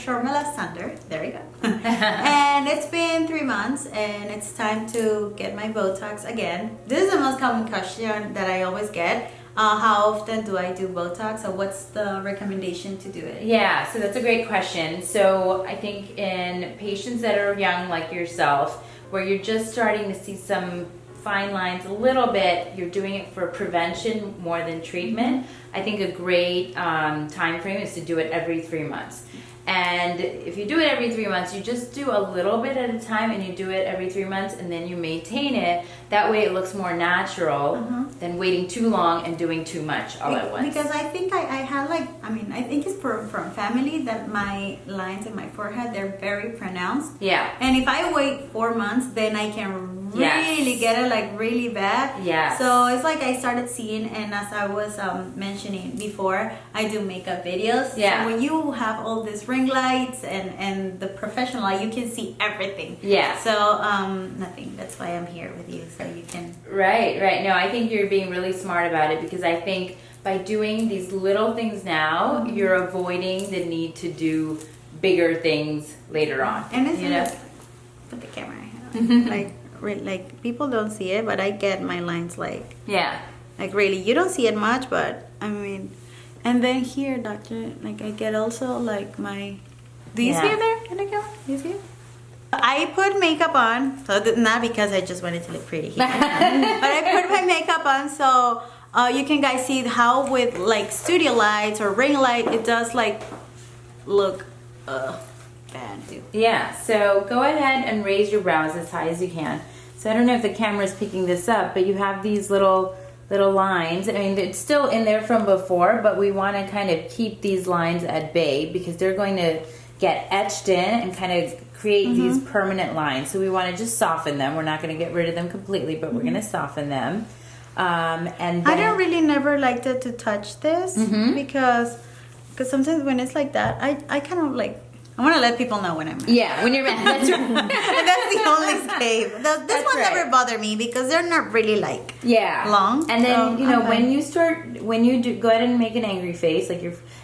Sarmela Sunder. There you go. And it's been 3 months, and it's time to get my Botox again. This is the most common question that I always get. How often do I do Botox, or what's the recommendation to do it? Yeah, so that's a great question. So I think in patients that are young like yourself, where you're just starting to see some fine lines a little bit, you're doing it for prevention more than treatment. I think a great time frame is to do it every 3 months. And if you do it every 3 months, you just do a little bit at a time, and you do it every 3 months, and then you maintain it. That way it looks more natural than waiting too long and doing too much all at once. Because I think I had I think it's from family that my lines in my forehead, they're very pronounced. Yeah. And if I wait 4 months, then I can really get it like really bad. Yeah. So it's like I started seeing, and as I was mentioning before, I do makeup videos. Yeah. So when you have all these ring lights and the professional light, you can see everything. Yeah. So nothing. That's why I'm here with you, so you can. Right. No, I think you're being really smart about it, because I think by doing these little things now, you're avoiding the need to do bigger things later on. And it's put the camera like. Like people don't see it, but I get my lines like really. You don't see it much, but I mean, and then here, doctor, like I get also like my. Do you see it there? Can I go? Do you see it? I put makeup on, so not because I just wanted to look pretty here, but I put my makeup on so you can guys see how with like studio lights or ring light, it does like look bad too. Yeah, so go ahead and raise your brows as high as you can. So I don't know if the camera is picking this up, but you have these little lines. I mean, it's still in there from before, but we want to kind of keep these lines at bay because they're going to get etched in and kind of create these permanent lines. So we want to just soften them. We're not going to get rid of them completely, but we're going to soften them. And then, I don't really never liked it to touch this because sometimes when it's like that, I kind of like. I want to let people know when I'm mad. Yeah, when you're mad. That's right. That's the only escape. This one never bothered me because they're not really like long. And then when you do, go ahead and make an angry face, like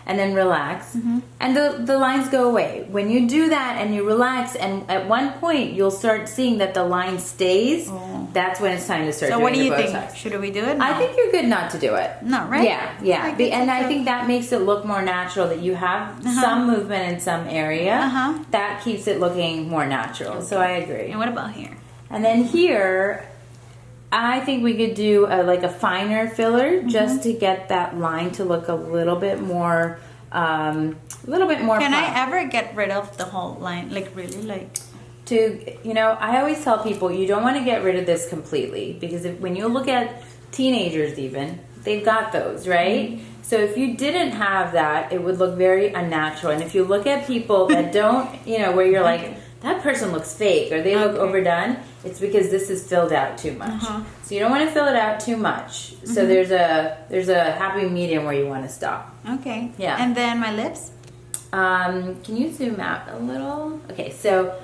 and then relax, and the lines go away. When you do that and you relax, and at one point you'll start seeing that the line stays. That's when it's time to start. So doing what do you Botox. think? Should we do it? No. I think you're good not to do it. No, right? Yeah. And I think that makes it look more natural, that you have some movement in some area. That keeps it looking more natural. Okay. So I agree. And what about here? And then here, I think we could do a finer filler just to get that line to look a little bit more, Can I ever get rid of the whole line? Like really, like. I always tell people you don't want to get rid of this completely, because when you look at teenagers even, they've got those, right? So if you didn't have that, it would look very unnatural. And if you look at people that don't, where you're like, that person looks fake or they look overdone, it's because this is filled out too much. So you don't want to fill it out too much. So there's a happy medium where you want to stop. Okay. Yeah. And then my lips? Can you zoom out a little? Okay, so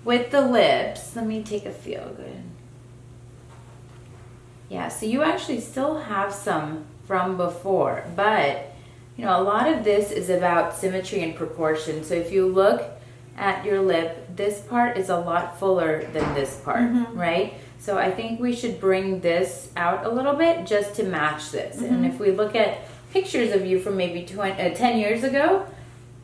with the lips, let me take a feel good. Yeah, so you actually still have some from before, but a lot of this is about symmetry and proportion. So if you look at your lip, this part is a lot fuller than this part, right? So I think we should bring this out a little bit just to match this. And if we look at pictures of you from maybe 10 years ago,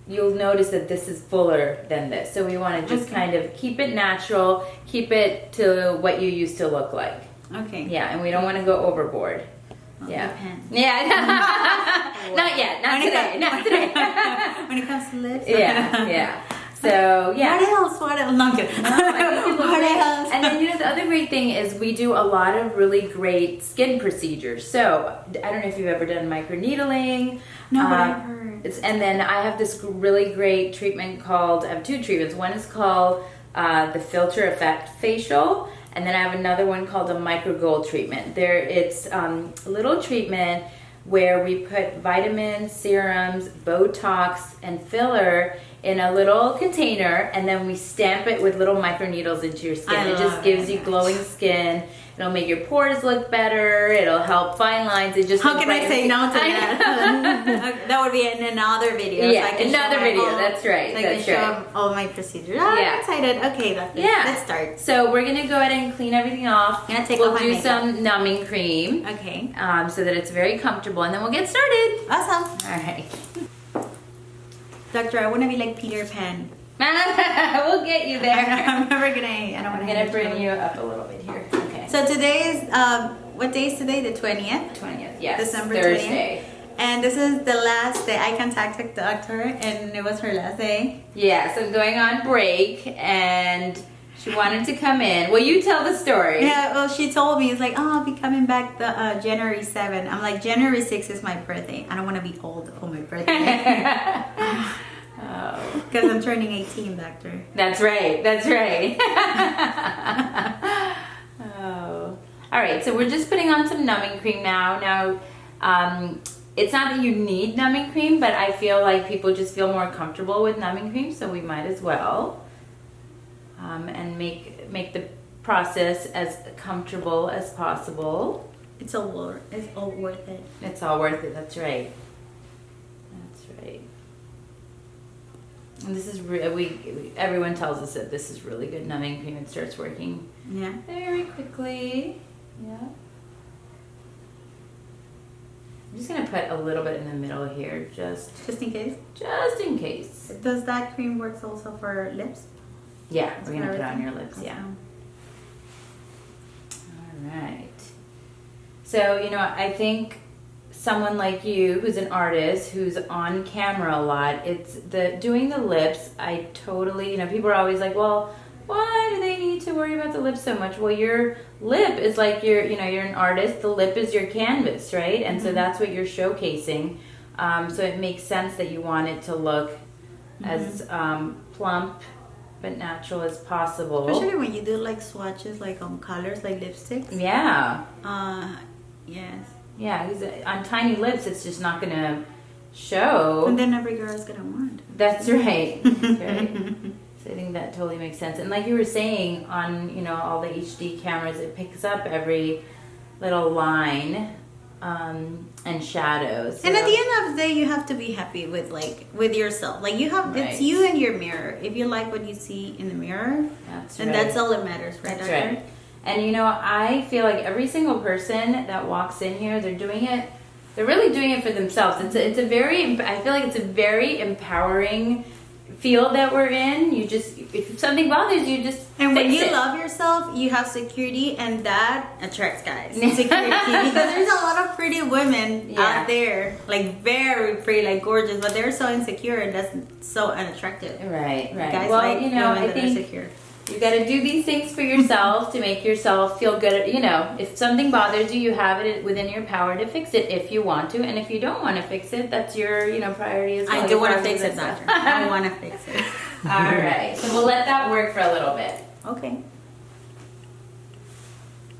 you'll notice that this is fuller than this. So we want to just kind of keep it natural, keep it to what you used to look like. Okay. Yeah, and we don't want to go overboard. Yeah. Depends. Yeah. Not yet. Not today. When it comes to lips. Yeah. So yeah. What else? No, I'm kidding. What else? And then the other great thing is we do a lot of really great skin procedures. So I don't know if you've ever done microneedling. No, but I've heard. And then I have this really great treatment called. I have 2 treatments. One is called the Filter Effect Facial. And then I have another one called a microgold treatment. It's a little treatment where we put vitamins, serums, Botox, and filler in a little container, and then we stamp it with little microneedles into your skin. It just gives you glowing skin. It'll make your pores look better. It'll help fine lines. It just how can I say no to that? That would be in another video. Yeah, so another video. That's right. So I that's can show right. all my procedures. Oh, yeah. I'm excited. Okay, let's start. So we're gonna go ahead and clean everything off. We'll do some numbing cream. Okay. So that it's very comfortable, and then we'll get started. Awesome. All right. Doctor, I want to be like Peter Pan. We'll get you there. I'm never gonna. I don't want to. I'm gonna bring you up a little bit here. Okay. So today is what day is today? The 20th. 20th. Yes. December Thursday. 20th. And this is the last day. I contacted the doctor, and it was her last day. Yeah. So I'm going on break, and she wanted to come in. Well, you tell the story. Yeah. Well, she told me it's like, oh, I'll be coming back the January 7th. I'm like, January 6th is my birthday. I don't want to be old for my birthday. Because I'm turning 18, doctor. That's right. That's right. Oh. All right. So we're just putting on some numbing cream now. Now, it's not that you need numbing cream, but I feel like people just feel more comfortable with numbing cream, so we might as well. And make the process as comfortable as possible. It's all worth it. It's all worth it. That's right. That's right. And this is everyone tells us that this is really good numbing cream. It starts working very quickly. Yeah. I'm just gonna put a little bit in the middle here, just in case. Just in case. Does that cream work also for lips? Yeah, we're gonna put it on your lips. Yeah. Awesome. All right. So I think someone like you, who's an artist, who's on camera a lot, doing the lips. I totally, people are always like, well, why do they need to worry about the lips so much? Well, your lip is like you're an artist. The lip is your canvas, right? And so that's what you're showcasing. So it makes sense that you want it to look as plump but natural as possible. Especially when you do like swatches, like colors, like lipsticks. Yeah. Yes. Yeah, because on tiny lips, it's just not gonna show. And then every girl is gonna want. That's right. That's right. So I think that totally makes sense. And like you were saying, on all the HD cameras, it picks up every little line and shadows. So. And at the end of the day, you have to be happy with yourself. Like it's you and your mirror. If you like what you see in the mirror, that's all that matters, right? That's right. And I feel like every single person that walks in here, they're really doing it for themselves. I feel like it's a very empowering field that we're in. If something bothers you, just and when you fix it. love yourself, you have security, and that attracts guys. Security, because there's a lot of pretty women out there, like very pretty, like gorgeous, but they're so insecure, and that's so unattractive. Right. Guys Well, like women I that think are secure. You got to do these things for yourself to make yourself feel good. If something bothers you, you have it within your power to fix it if you want to. And if you don't want to fix it, that's your priority as well. I do want to fix it, doctor. I want to fix it. All right. So we'll let that work for a little bit. Okay.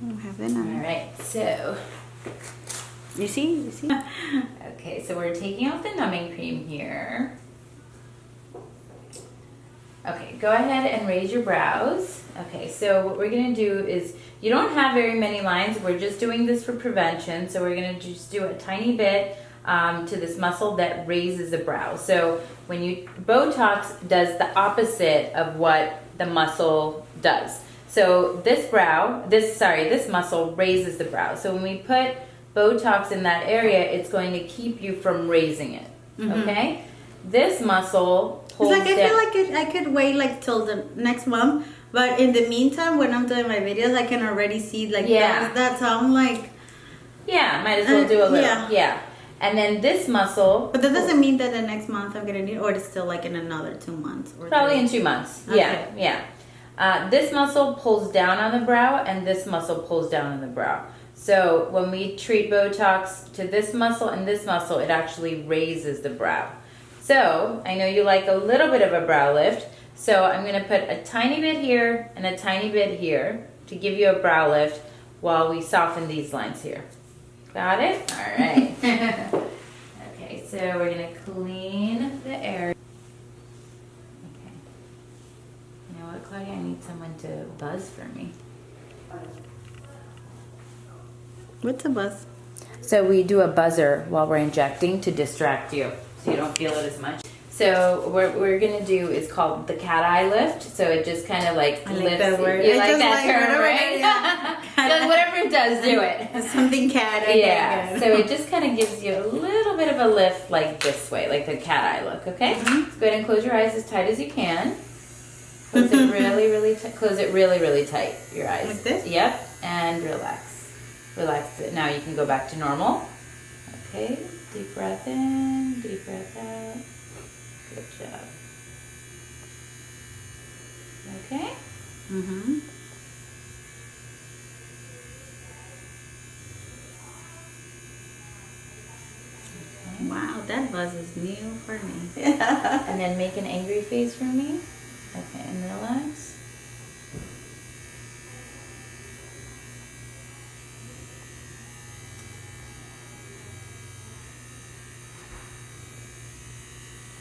I have it now. All right. So. You see? Okay. So we're taking off the numbing cream here. Okay, go ahead and raise your brows. Okay, so what we're going to do is, you don't have very many lines. We're just doing this for prevention. So we're going to just do a tiny bit to this muscle that raises the brow. So when Botox does the opposite of what the muscle does. So this muscle raises the brow. So when we put Botox in that area, it's going to keep you from raising it. Okay? This muscle pulls down. I feel like I could wait till the next month, but in the meantime, when I'm doing my videos, I can already see that. So I'm like, might as well do a little. Yeah. And then this muscle. But that doesn't mean that the next month I'm gonna need, or it's still like in another 2 months. Or probably in 2 months. Okay. Yeah. This muscle pulls down on the brow, and this muscle pulls down on the brow. So when we treat Botox to this muscle and this muscle, it actually raises the brow. So, I know you like a little bit of a brow lift, so I'm going to put a tiny bit here and a tiny bit here to give you a brow lift while we soften these lines here. Got it? All right. Okay, so we're going to clean the area. Claudia, I need someone to buzz for me. What's a buzz? So we do a buzzer while we're injecting to distract you, so you don't feel it as much. So what we're gonna do is called the cat eye lift. So it just kind of like I like lifts. that word. You I like just that like term, right? Yeah. Whatever it does, do it. Something cat. Okay, Yeah. good. So it just kind of gives you a little bit of a lift, like this way, like the cat eye look. Okay. Mm-hmm. So go ahead and close your eyes as tight as you can. Close it really, really tight. Close it really, really tight. Your eyes. Like this? Yep. And relax. Relax it. Now you can go back to normal. Okay. Deep breath in. Deep breath out. Good job. Okay. Mm-hmm. Wow, that buzz is new for me. And then make an angry face for me. Okay, and relax.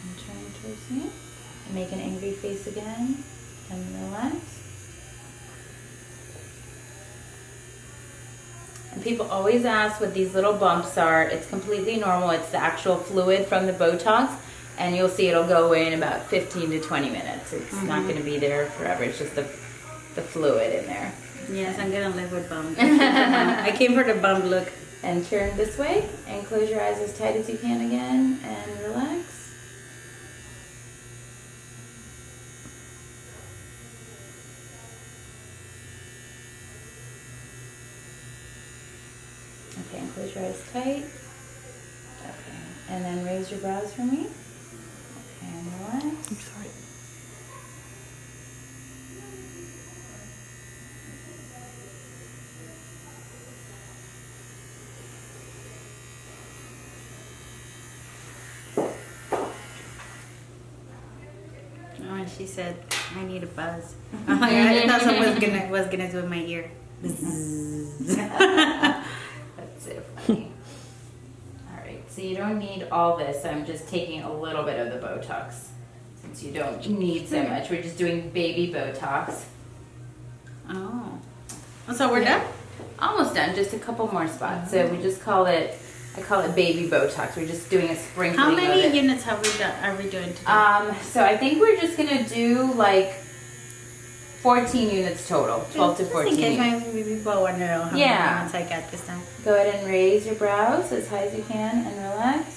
And turn towards me. And make an angry face again. And relax. And people always ask what these little bumps are. It's completely normal. It's the actual fluid from the Botox. And you'll see it'll go away in about 15 to 20 minutes. It's not going to be there forever. It's just the fluid in there. Yes, I'm gonna live with bump. I came for the bump look. And turn this way and close your eyes as tight as you can again and relax. Okay, and close your eyes tight. Okay, and then raise your brows for me. Okay, and relax. I'm sorry. Oh, and she said, I need a buzz. Oh my God, I thought someone was gonna do in my ear. That's so funny. Alright, so you don't need all this. I'm just taking a little bit of the Botox since you don't need so much. We're just doing baby Botox. Oh. So we're done? Almost done, just a couple more spots. So we just call it, I call it baby Botox. We're just doing a sprinkling How of many it. units are we doing today? So I think we're just gonna do like 14 units total, 12 to 14 Just in case units. my people want to know how Yeah. many units I got this time. Go ahead and raise your brows as high as you can and relax.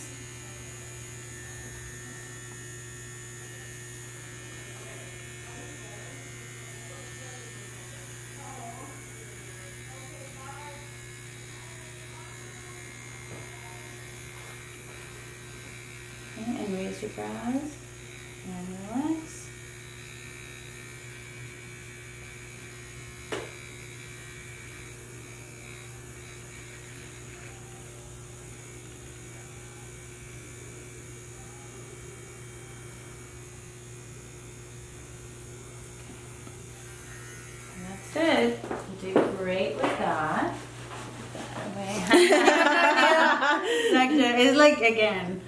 Okay, and raise your brows and relax. That's it. You did great with that. Doctor, it's like again.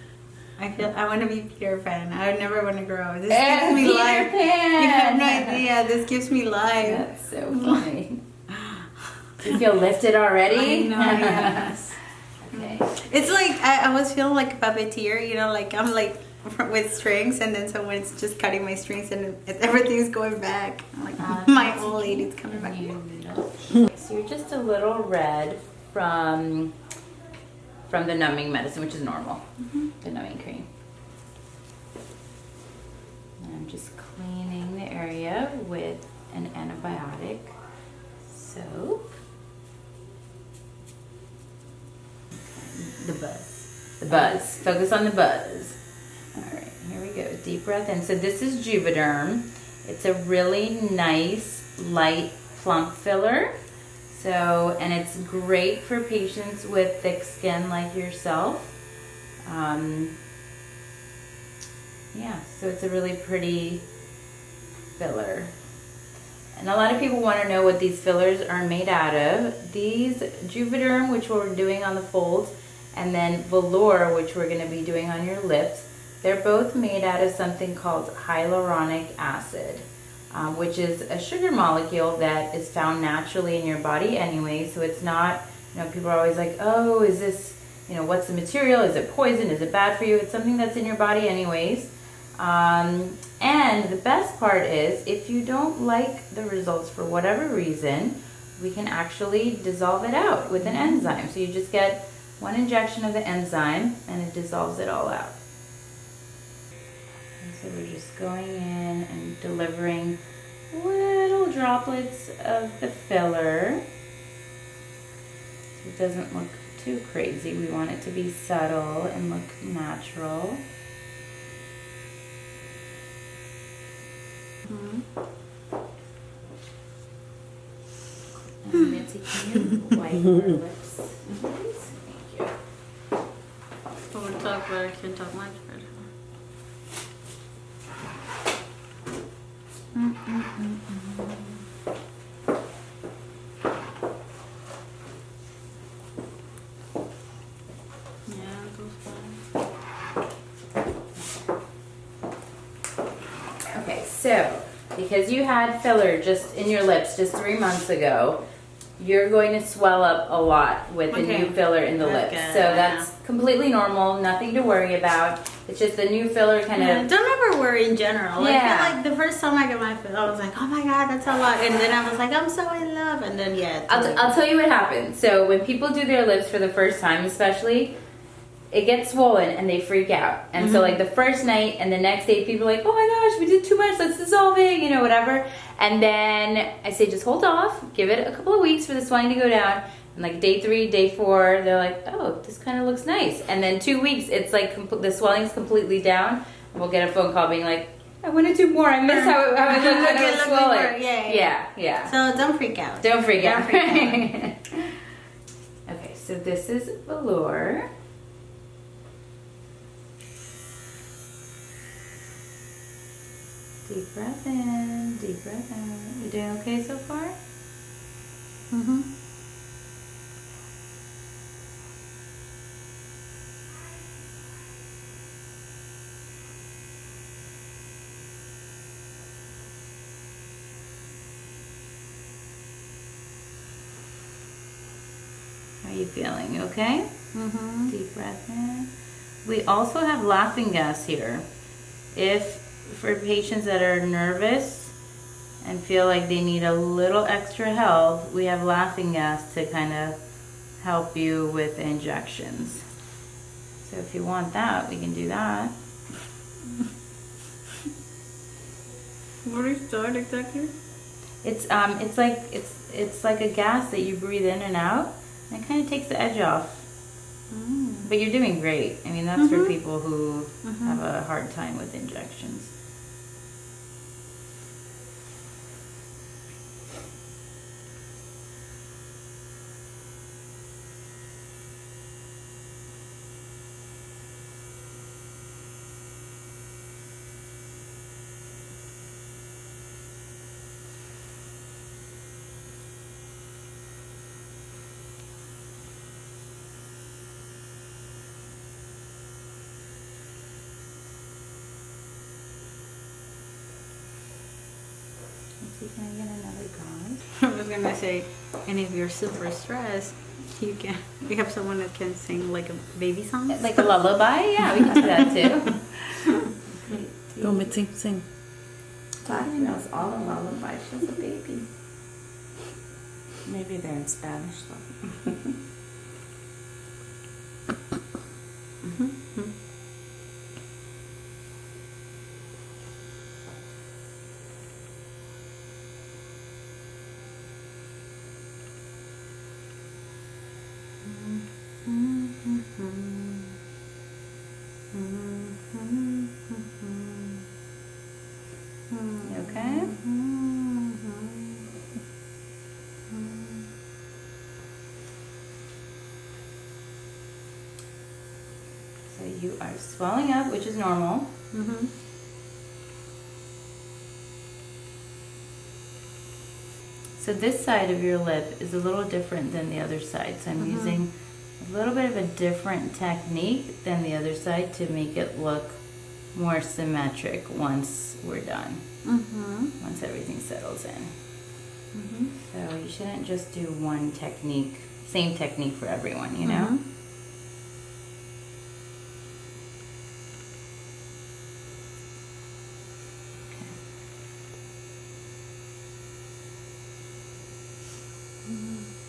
I want to be Peter Pan. I never want to grow. This gives me Peter life. Pan. You have no idea. This gives me life. That's so funny. You feel lifted already? I know. Yes. Okay. It's like I was feeling like a puppeteer. You know, like I'm like with strings, and then someone's just cutting my strings, and everything's going back. I'm like my old lady's coming back. So you're just a little red from the numbing medicine, which is normal. The numbing cream. And I'm just cleaning the area with an antibiotic soap. The buzz. The buzz. Focus on the buzz. Alright, here we go. Deep breath in. So this is Juvederm. It's a really nice, light, plump filler. So, and it's great for patients with thick skin like yourself. Yeah, so it's a really pretty filler. And a lot of people want to know what these fillers are made out of. These Juvederm, which we're doing on the folds, and then Vollure, which we're going to be doing on your lips, they're both made out of something called hyaluronic acid. which is a sugar molecule that is found naturally in your body anyway. So it's not, people are always like, oh, is this, what's the material? Is it poison? Is it bad for you? It's something that's in your body anyways. And the best part is, if you don't like the results for whatever reason, we can actually dissolve it out with an enzyme. So you just get one injection of the enzyme and it dissolves it all out. And so we're just going in and delivering little droplets of the filler. So it doesn't look too crazy. We want it to be subtle and look natural. And Nancy, can you wipe your lips, please? Thank you. Oh, we'll talk, but I can't talk much. Okay, so because you had filler just in your lips just 3 months ago, you're going to swell up a lot with the new filler in the lips. So that's completely normal, nothing to worry about. It's just the new filler kind of... Don't ever worry in general. I feel like the first time I got my filler, I was like, oh my God, that's a lot. And then I was like, I'm so in love. And then, I'll tell you what happens. So when people do their lips for the first time especially, it gets swollen and they freak out. And so like the first night and the next day, people are like, oh my gosh, we did too much, let's dissolve it, whatever. And then I say, just hold off, give it a couple of weeks for the swelling to go down. And like day 3, day 4, they're like, oh, this kind of looks nice. And then 2 weeks, it's like the swelling's completely down. And we'll get a phone call being like, I want to do more. I miss how it looked when it was swollen. Yeah. So don't freak out. Don't freak out. Okay, so this is Vollure. Deep breath in, deep breath out. You doing okay so far? Mm-hmm. How are you feeling? You okay? Mm-hmm. Deep breath in. We also have laughing gas here. For patients that are nervous and feel like they need a little extra help, we have laughing gas to kind of help you with injections. So if you want that, we can do that. What is that exactly? It's like a gas that you breathe in and out, and it kind of takes the edge off. But you're doing great. I mean, that's for people who have a hard time with injections. Can I get another gauze? I was gonna say, and if you're super stressed, you have someone that can sing like a baby song, like a lullaby. Yeah, we can do that too. Go, Mitzi, sing. Tati knows all the lullabies. She's a baby. Maybe they're in Spanish though. You okay? So you are swelling up, which is normal. So this side of your lip is a little different than the other side. So I'm using a little bit of a different technique than the other side to make it look more symmetric once we're done. Mm-hmm. Once everything settles in. Mm-hmm. So you shouldn't just do one technique, same technique for everyone, you know? Mm-hmm.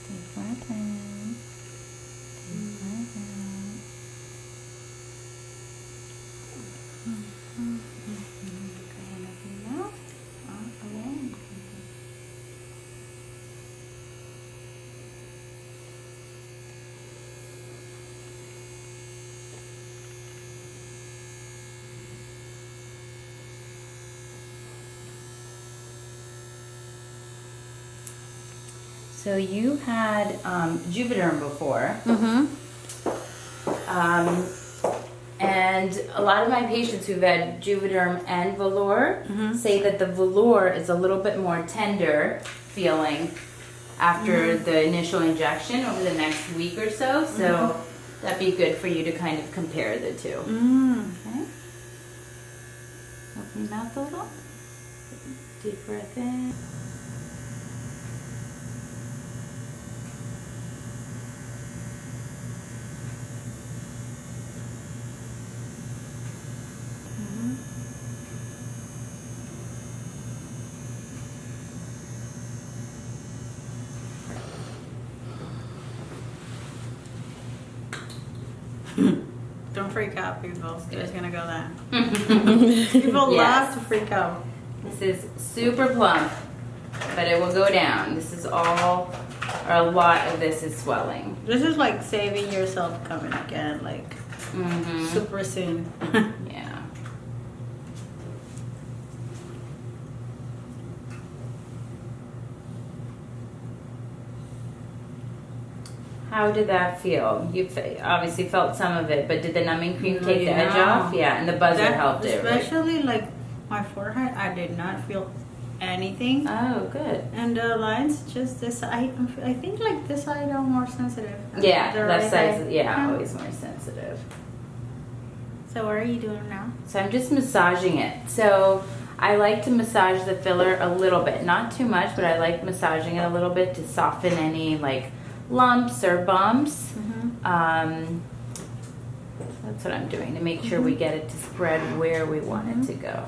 Deep breath in. Deep breath out. Go in with your mouth. Out again. So you had Juvederm before. Mm-hmm. And a lot of my patients who've had Juvederm and Vollure say that the Vollure is a little bit more tender feeling after the initial injection over the next week or so. So that'd be good for you to kind of compare the two. Okay. Open your mouth a little. Deep breath in. Don't freak out, people. It's gonna go down. People love to freak out. This is super plump, but it will go down. This is all, or a lot of this is swelling. This is like saving yourself coming again, like super soon. Yeah. How did that feel? You obviously felt some of it, but did the numbing cream take the edge off? Yeah, and the buzzer helped it, right? Especially like my forehead, I did not feel anything. Oh, good. And the lines, just this side, I think like this side are more sensitive. Yeah, The left right side's, side. yeah, always more sensitive. So what are you doing now? So I'm just massaging it. So I like to massage the filler a little bit, not too much, but I like massaging it a little bit to soften any like lumps or bumps. That's what I'm doing to make sure we get it to spread where we want it to go.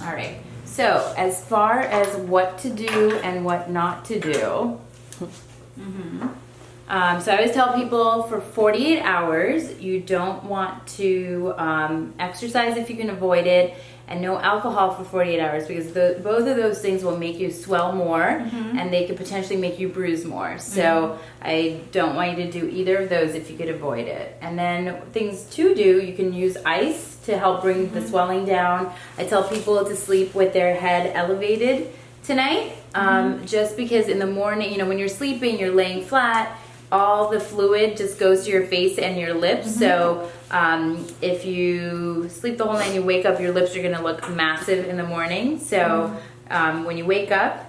All right, so as far as what to do and what not to do, so I always tell people for 48 hours, you don't want to exercise if you can avoid it, and no alcohol for 48 hours because both of those things will make you swell more and they could potentially make you bruise more. So I don't want you to do either of those if you could avoid it. And then things to do, you can use ice to help bring the swelling down. I tell people to sleep with their head elevated tonight, just because in the morning, you know, when you're sleeping, you're laying flat, all the fluid just goes to your face and your lips. So if you sleep the whole night and you wake up, your lips are going to look massive in the morning. So when you wake up,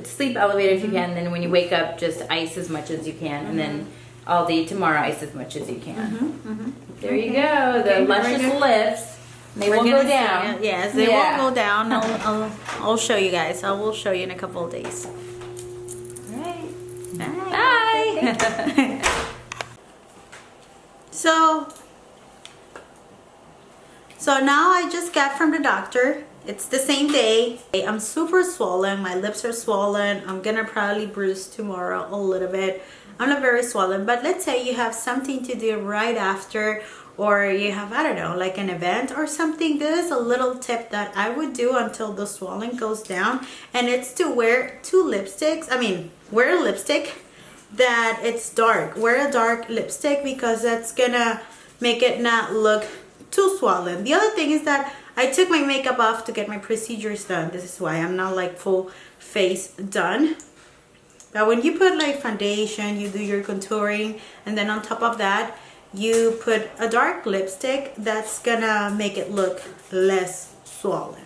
sleep elevated if you can. Then when you wake up, just ice as much as you can. And then all day tomorrow, ice as much as you can. There you go. The luscious lips. They won't go down. Yes, they won't go down. I'll show you guys. I will show you in a couple of days. All right. Bye. So now I just got from the doctor. It's the same day. I'm super swollen. My lips are swollen. I'm gonna probably bruise tomorrow a little bit. I'm not very swollen, but let's say you have something to do right after, or you have, I don't know, like an event or something. This is a little tip that I would do until the swelling goes down, and it's to wear wear a lipstick that it's dark. Wear a dark lipstick because that's gonna make it not look too swollen. The other thing is that I took my makeup off to get my procedures done. This is why I'm not like full face done. But when you put like foundation, you do your contouring, and then on top of that, you put a dark lipstick that's gonna make it look less swollen.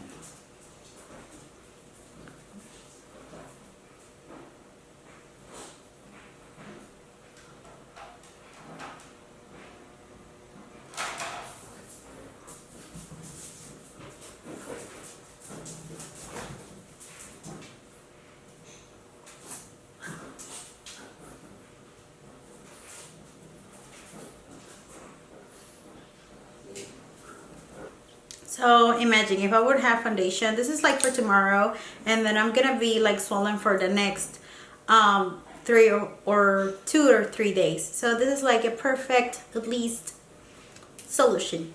So imagine if I would have foundation, this is like for tomorrow, and then I'm gonna be like swollen for the next 2 or 3 days. So this is like a perfect, at least, solution.